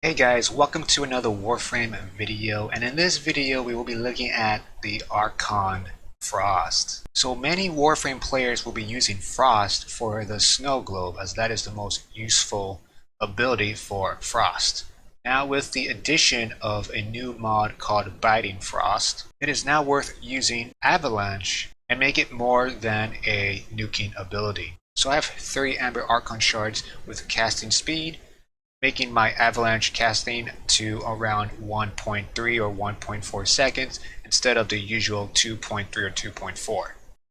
Hey guys, welcome to another Warframe video, and in this video we will be looking at the Archon Frost. So many Warframe players will be using Frost for the Snow Globe, as that is the most useful ability for Frost. Now with the addition of a new mod called Biting Frost, it is now worth using Avalanche and make it more than a nuking ability. So I have 3 Amber Archon Shards with casting speed, making my Avalanche casting to around 1.3 or 1.4 seconds instead of the usual 2.3 or 2.4.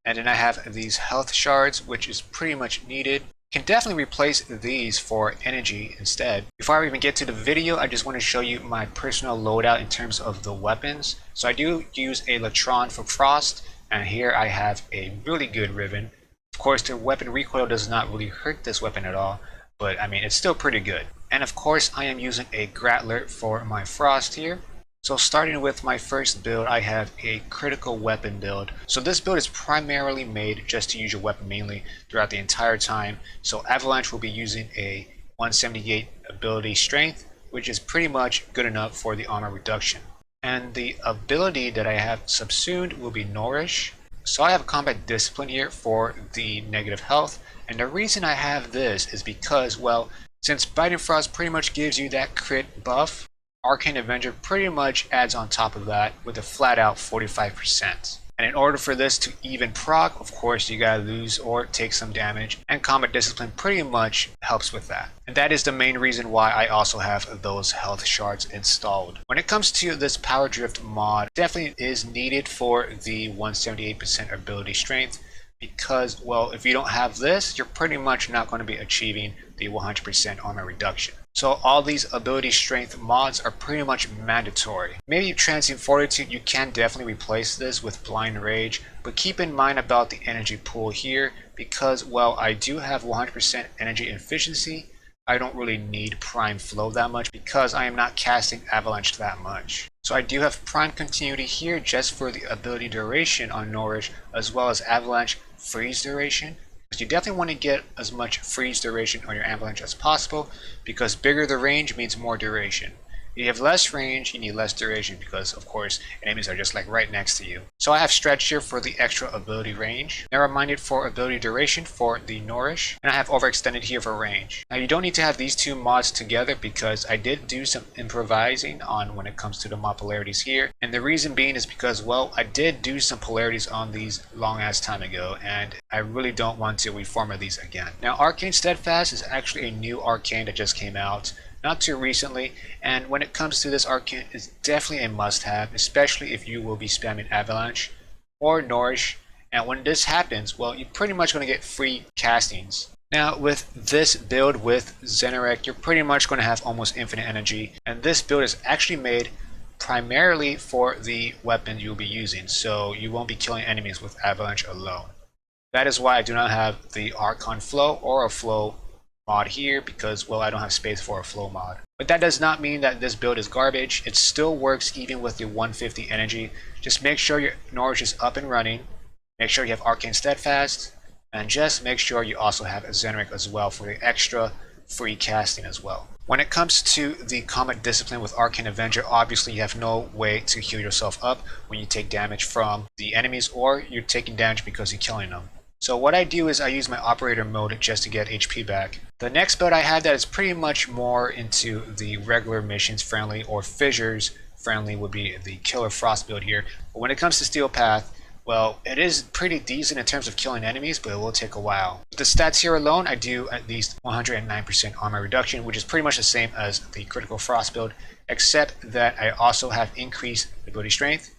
And then I have these health shards, which is pretty much needed. Can definitely replace these for energy instead. Before I even get to the video, I just want to show you my personal loadout in terms of the weapons. So I do use a Latron for Frost, and here I have a really good Ribbon. Of course, the weapon recoil does not really hurt this weapon at all, but I mean, it's still pretty good. And of course, I am using a Grattler for my Frost here. So starting with my first build, I have a critical weapon build. So this build is primarily made just to use your weapon mainly throughout the entire time. So Avalanche will be using a 178 ability strength, which is pretty much good enough for the armor reduction. And the ability that I have subsumed will be Nourish. So I have a combat discipline here for the negative health. And the reason I have this is because, well, since Biting Frost pretty much gives you that crit buff, Arcane Avenger pretty much adds on top of that with a flat out 45%. And in order for this to even proc, of course you gotta lose or take some damage, and Combat Discipline pretty much helps with that. And that is the main reason why I also have those health shards installed. When it comes to this Power Drift mod, definitely is needed for the 178% ability strength, because, well, if you don't have this, you're pretty much not going to be achieving the 100% armor reduction. So all these ability strength mods are pretty much mandatory. Maybe Transient Fortitude, you can definitely replace this with Blind Rage, but keep in mind about the energy pool here, because, well, I do have 100% energy efficiency. I don't really need Prime Flow that much because I am not casting Avalanche that much. So I do have Prime Continuity here just for the ability duration on Nourish, as well as Avalanche freeze duration. Because you definitely want to get as much freeze duration on your Avalanche as possible, because bigger the range means more duration. If you have less range, you need less duration because, of course, enemies are just like right next to you. So I have Stretch here for the extra ability range, Narrow-Minded for ability duration for the Nourish, and I have Overextended here for range. Now you don't need to have these two mods together because I did do some improvising on when it comes to the mod polarities here. And the reason being is because, well, I did do some polarities on these long ass time ago, and I really don't want to reformat these again. Now Arcane Steadfast is actually a new arcane that just came out not too recently, and when it comes to this arcane, it's definitely a must-have, especially if you will be spamming Avalanche or Nourish. And when this happens, well, you're pretty much going to get free castings. Now with this build with Zenerek, you're pretty much going to have almost infinite energy, and this build is actually made primarily for the weapon you'll be using, so you won't be killing enemies with Avalanche alone. That is why I do not have the Archon Flow or a Flow mod here, because, well, I don't have space for a flow mod. But that does not mean that this build is garbage. It still works even with the 150 energy. Just make sure your Nourish is up and running, make sure you have Arcane Steadfast, and just make sure you also have Zenerek as well for the extra free casting as well. When it comes to the Combat Discipline with Arcane Avenger, obviously you have no way to heal yourself up when you take damage from the enemies, or you're taking damage because you're killing them. So what I do is I use my operator mode just to get HP back. The next build I have that is pretty much more into the regular missions friendly or fissures friendly would be the Killer Frost build here. But when it comes to Steel Path, well, it is pretty decent in terms of killing enemies, but it will take a while. With the stats here alone, I do at least 109% armor reduction, which is pretty much the same as the Critical Frost build, except that I also have increased ability strength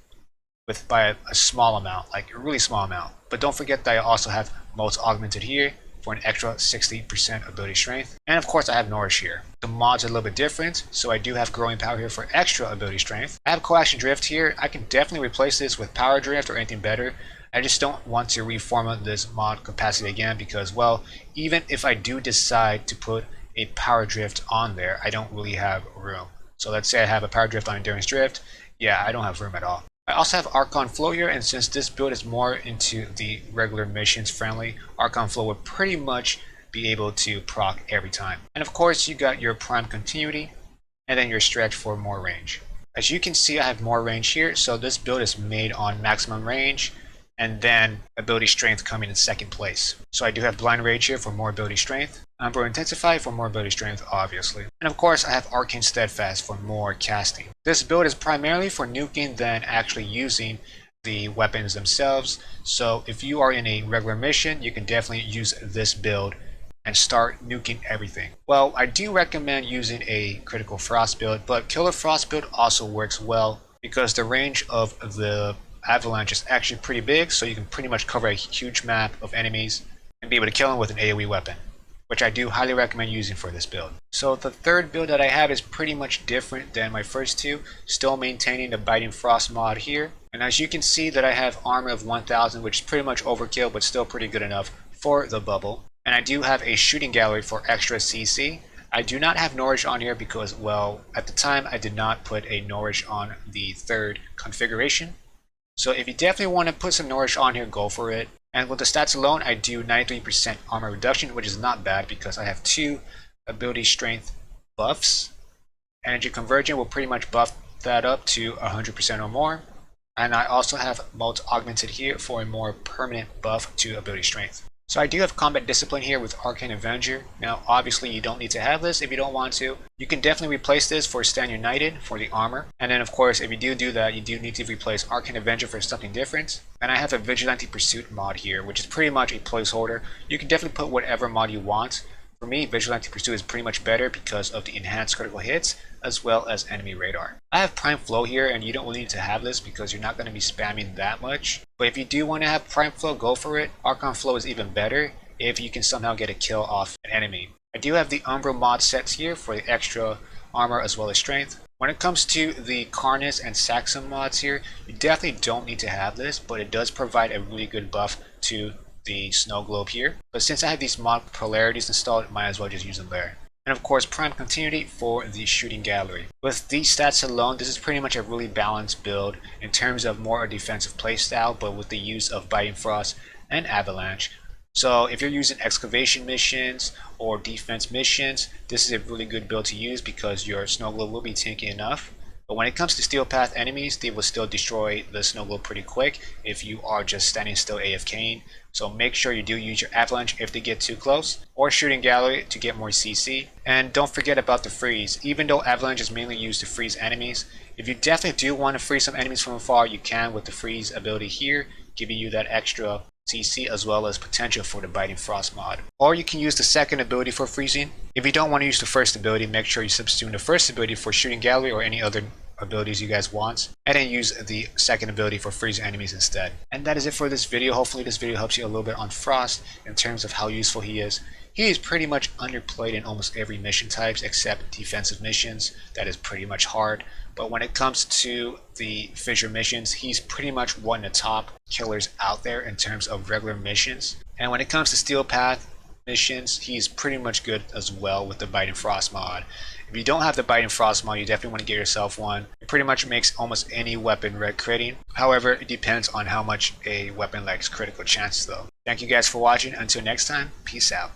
by a small amount, like a really small amount. But don't forget that I also have Modes Augmented here for an extra 60% ability strength. And of course I have Nourish here. The mods are a little bit different, so I do have Growing Power here for extra ability strength. I have Coaction Drift here. I can definitely replace this with Power Drift or anything better. I just don't want to reformat this mod capacity again because, well, even if I do decide to put a Power Drift on there, I don't really have room. So let's say I have a Power Drift on Endurance Drift. Yeah, I don't have room at all. I also have Archon Flow here, and since this build is more into the regular missions friendly, Archon Flow will pretty much be able to proc every time. And of course you got your Prime Continuity, and then you're stretched for more range. As you can see, I have more range here, so this build is made on maximum range, and then ability strength coming in second place. So I do have blind rage here for more ability strength, Umbro Intensify for more ability strength, obviously, and of course I have Arcane Steadfast for more casting. This build is primarily for nuking than actually using the weapons themselves, so if you are in a regular mission, you can definitely use this build and start nuking everything. Well, I do recommend using a critical frost build, but killer frost build also works well because the range of the Avalanche is actually pretty big, so you can pretty much cover a huge map of enemies and be able to kill them with an AoE weapon, which I do highly recommend using for this build. So the third build that I have is pretty much different than my first two, still maintaining the Biting Frost mod here. And as you can see that I have armor of 1000, which is pretty much overkill, but still pretty good enough for the bubble. And I do have a shooting gallery for extra CC. I do not have Norwich on here because, well, at the time I did not put a Norwich on the third configuration. So if you definitely want to put some Norwich on here, go for it. And with the stats alone, I do 93% armor reduction, which is not bad because I have 2 ability strength buffs. Energy Convergent will pretty much buff that up to 100% or more. And I also have modes augmented here for a more permanent buff to ability strength. So I do have Combat Discipline here with Arcane Avenger. Now obviously you don't need to have this if you don't want to. You can definitely replace this for Stand United for the armor. And then of course if you do that, you do need to replace Arcane Avenger for something different. And I have a Vigilante Pursuit mod here, which is pretty much a placeholder. You can definitely put whatever mod you want. For me, Vigilante Pursuit is pretty much better because of the enhanced critical hits as well as enemy radar. I have Prime Flow here, and you don't really need to have this because you're not going to be spamming that much. But if you do want to have Prime Flow, go for it. Archon Flow is even better if you can somehow get a kill off an enemy. I do have the Umbro mod sets here for the extra armor as well as strength. When it comes to the Karnus and Saxon mods here, you definitely don't need to have this, but it does provide a really good buff to the snow globe here. But since I have these mod polarities installed, might as well just use them there. And of course, Prime Continuity for the shooting gallery. With these stats alone, this is pretty much a really balanced build in terms of more a defensive playstyle, but with the use of Biting Frost and Avalanche. So if you're using excavation missions or defense missions, this is a really good build to use because your snow globe will be tanky enough. But when it comes to Steel Path enemies, they will still destroy the snow globe pretty quick if you are just standing still AFKing. So make sure you do use your Avalanche if they get too close, or Shooting Gallery to get more CC. And don't forget about the freeze. Even though Avalanche is mainly used to freeze enemies, if you definitely do want to freeze some enemies from afar, you can with the freeze ability here, giving you that extra CC as well as potential for the Biting Frost mod. Or you can use the second ability for freezing. If you don't want to use the first ability, make sure you substitute the first ability for Shooting Gallery or any other abilities you guys want, and then use the second ability for freezing enemies instead. And that is it for this video. Hopefully this video helps you a little bit on Frost in terms of how useful he is. He is pretty much underplayed in almost every mission types except defensive missions. That is pretty much hard. But when it comes to the fissure missions, he's pretty much one of the top killers out there in terms of regular missions. And when it comes to Steel Path missions, he's pretty much good as well with the Biting Frost mod. If you don't have the Biting Frost mod, you definitely want to get yourself one. It pretty much makes almost any weapon red critting. However, it depends on how much a weapon likes critical chances though. Thank you guys for watching. Until next time, peace out.